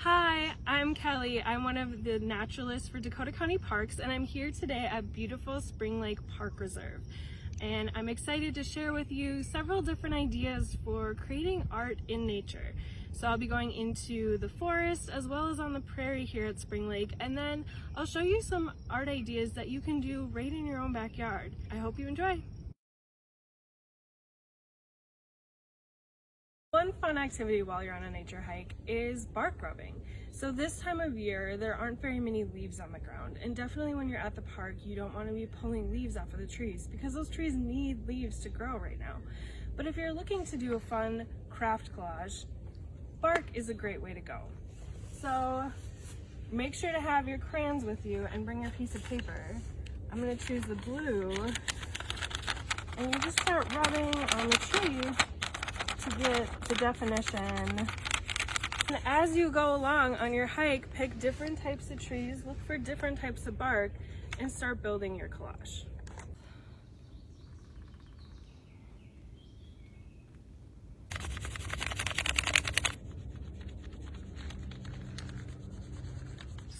Hi, I'm Kelly. I'm one of the naturalists for Dakota County Parks, and I'm here today at beautiful Spring Lake Park Reserve. And I'm excited to share with you several different ideas for creating art in nature. So I'll be going into the forest as well as on the prairie here at Spring Lake, and then I'll show you some art ideas that you can do right in your own backyard. I hope you enjoy. One fun activity while you're on a nature hike is bark rubbing. So this time of year, there aren't very many leaves on the ground, and definitely when you're at the park, you don't want to be pulling leaves off of the trees because those trees need leaves to grow right now. But if you're looking to do a fun craft collage, bark is a great way to go. So make sure to have your crayons with you and bring your piece of paper. I'm going to choose the blue, and you just start rubbing on the tree to get the definition. And as you go along on your hike, pick different types of trees, look for different types of bark, and start building your collage.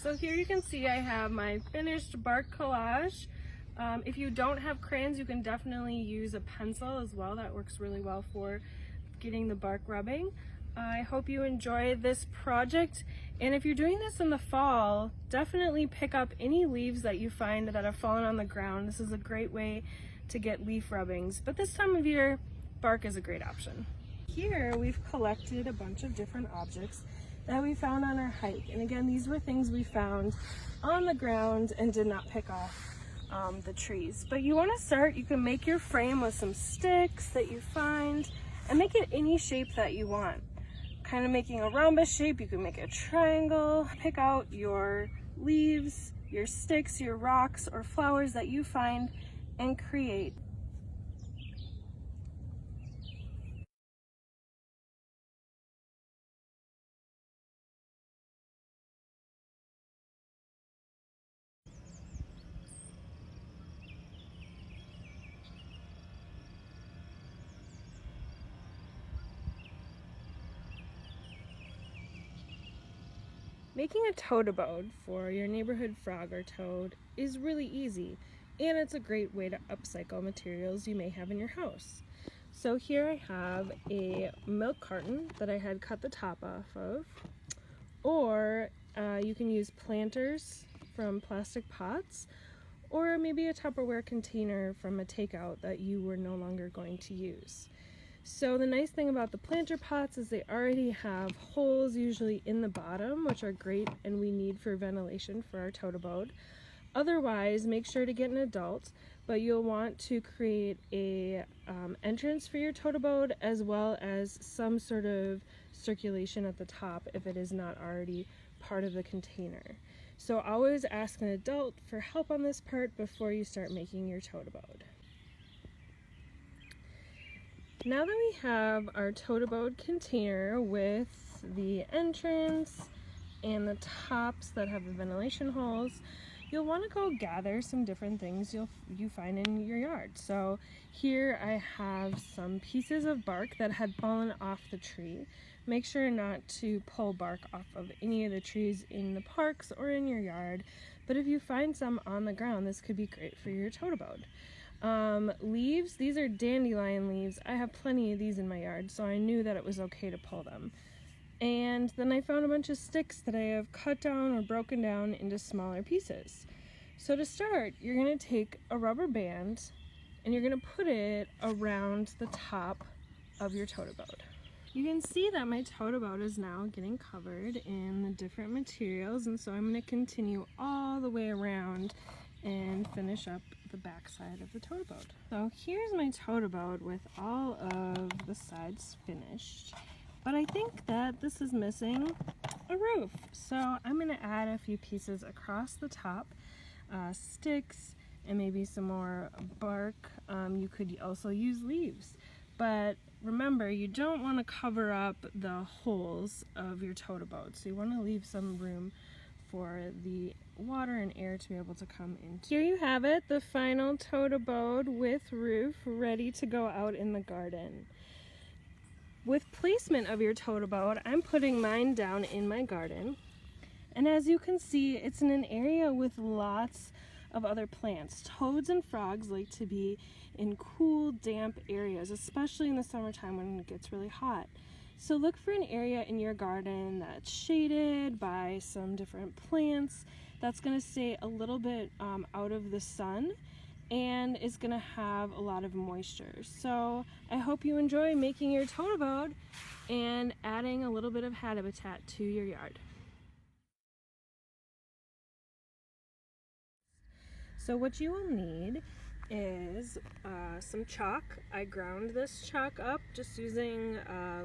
So here you can see I have my finished bark collage. If you don't have crayons, you can definitely use a pencil as well. That works really well for getting the bark rubbing. I hope you enjoy this project, and if you're doing this in the fall, definitely pick up any leaves that you find that have fallen on the ground. This is a great way to get leaf rubbings, but this time of year, bark is a great option. Here we've collected a bunch of different objects that we found on our hike, and again, these were things we found on the ground and did not pick off the trees. But you want to start, you can make your frame with some sticks that you find and make it any shape that you want. Kind of making a rhombus shape, you can make a triangle. Pick out your leaves, your sticks, your rocks, or flowers that you find and create. Making a tote abode for your neighborhood frog or toad is really easy, and it's a great way to upcycle materials you may have in your house. So here I have a milk carton that I had cut the top off of, or you can use planters from plastic pots, or maybe a Tupperware container from a takeout that you were no longer going to use. So the nice thing about the planter pots is they already have holes usually in the bottom, which are great and we need for ventilation for our tote abode. Otherwise, make sure to get an adult, but you'll want to create a entrance for your tote abode as well as some sort of circulation at the top if it is not already part of the container. So always ask an adult for help on this part before you start making your tote abode. Now that we have our tote abode container with the entrance and the tops that have the ventilation holes, you'll want to go gather some different things you find in your yard. So here I have some pieces of bark that had fallen off the tree. Make sure not to pull bark off of any of the trees in the parks or in your yard, but if you find some on the ground, this could be great for your tote abode. Leaves, these are dandelion leaves. I have plenty of these in my yard, so I knew that it was okay to pull them. And then I found a bunch of sticks that I have cut down or broken down into smaller pieces. So to start, you're going to take a rubber band and you're going to put it around the top of your tote abode. You can see that my tote abode is now getting covered in the different materials, and so I'm going to continue all the way around and finish up the back side of the tote abode. So here's my tote abode with all of the sides finished, but I think that this is missing a roof. So I'm going to add a few pieces across the top, sticks, and maybe some more bark. You could also use leaves, but remember, you don't want to cover up the holes of your tote abode, so you want to leave some room for the water and air to be able to come in. Here you have it, the final tote abode with roof ready to go out in the garden. With placement of your tote abode, I'm putting mine down in my garden. And as you can see, it's in an area with lots of other plants. Toads and frogs like to be in cool, damp areas, especially in the summertime when it gets really hot. So look for an area in your garden that's shaded by some different plants that's going to stay a little bit out of the sun and is going to have a lot of moisture. So I hope you enjoy making your tote abode and adding a little bit of habitat to your yard. So what you will need is some chalk. I ground this chalk up just using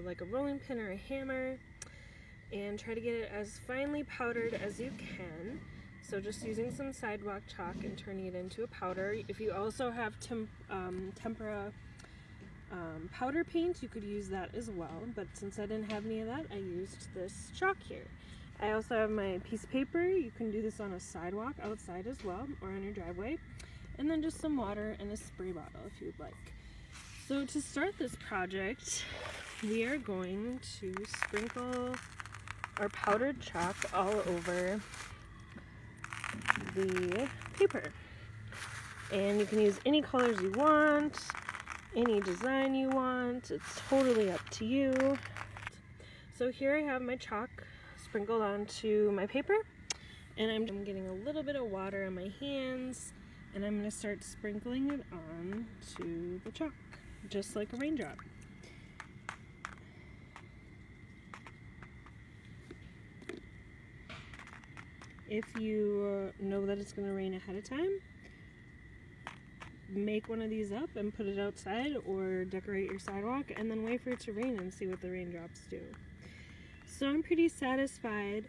like a rolling pin or a hammer, and try to get it as finely powdered as you can. So just using some sidewalk chalk and turning it into a powder. If you also have tempera powder paint, you could use that as well, but since I didn't have any of that, I used this chalk here. I also have my piece of paper. You can do this on a sidewalk outside as well, or on your driveway. And then just some water and a spray bottle if you'd like. So to start this project, we are going to sprinkle our powdered chalk all over the paper. And you can use any colors you want, any design you want. It's totally up to you. So here I have my chalk sprinkled onto my paper, and I'm getting a little bit of water on my hands, and I'm going to start sprinkling it on to the chalk, just like a raindrop. If you know that it's going to rain ahead of time, make one of these up and put it outside, or decorate your sidewalk and then wait for it to rain and see what the raindrops do. So I'm pretty satisfied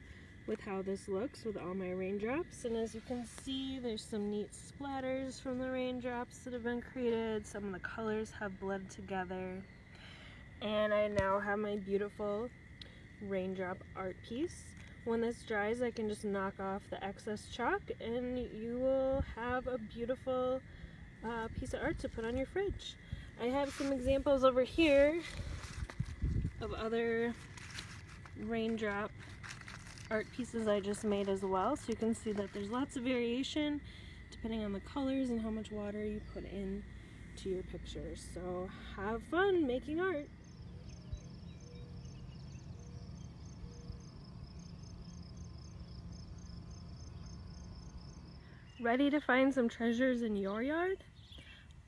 with how this looks with all my raindrops, and as you can see, there's some neat splatters from the raindrops that have been created. Some of the colors have blended together, and I now have my beautiful raindrop art piece. When this dries, I can just knock off the excess chalk and you will have a beautiful piece of art to put on your fridge. I have some examples over here of other raindrop art pieces I just made as well, so you can see that there's lots of variation depending on the colors and how much water you put in to your pictures. So have fun making art. Ready to find some treasures in your yard?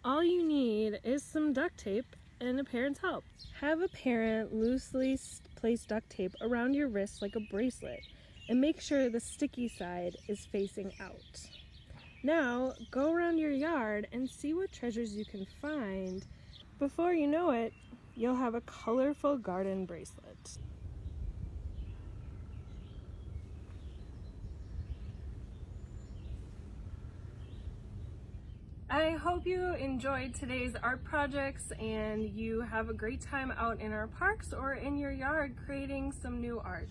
All you need is some duct tape and a parent's help. Have a parent loosely place duct tape around your wrist like a bracelet, and make sure the sticky side is facing out. Now go around your yard and see what treasures you can find. Before you know it, you'll have a colorful garden bracelet. I hope you enjoyed today's art projects and you have a great time out in our parks or in your yard creating some new art.